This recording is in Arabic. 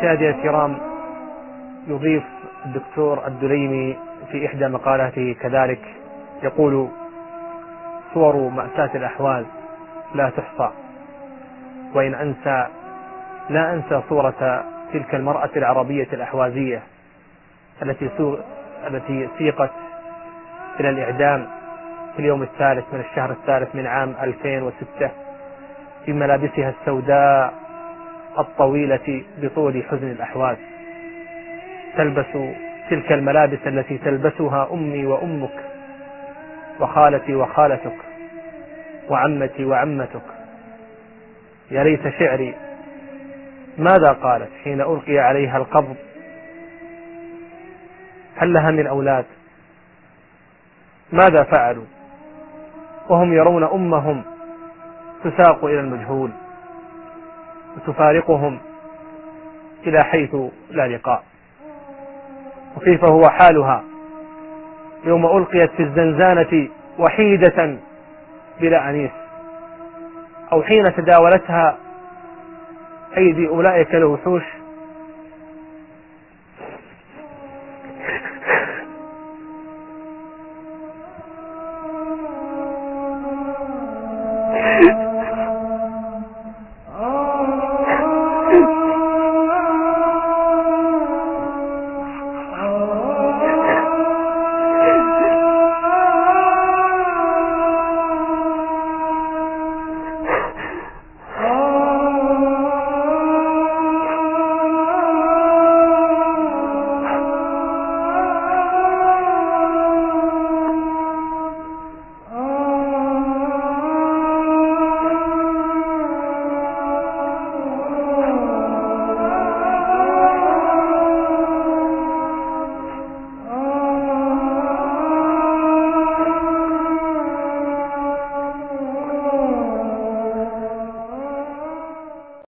مشاهدينا الكرام، يضيف الدكتور الدليمي في إحدى مقالاته كذلك يقول: صور مأساة الأحواز لا تحصى، وإن أنسى لا أنسى صورة تلك المرأة العربية الأحوازية التي سيقت إلى الإعدام في اليوم الثالث من الشهر الثالث من عام 2006 في ملابسها السوداء الطويلة بطول حزن الأحواز، تلبس تلك الملابس التي تلبسها أمي وأمك وخالتي وخالتك وعمتي وعمتك. يا ليت شعري ماذا قالت حين ألقي عليها القبض؟ هل لها من أولاد؟ ماذا فعلوا وهم يرون أمهم تساق إلى المجهول وتفارقهم إلى حيث لا لقاء؟ وكيف هو حالها يوم ألقيت في الزنزانة وحيدة بلا أنيس، أو حين تداولتها أيدي أولئك الوحوش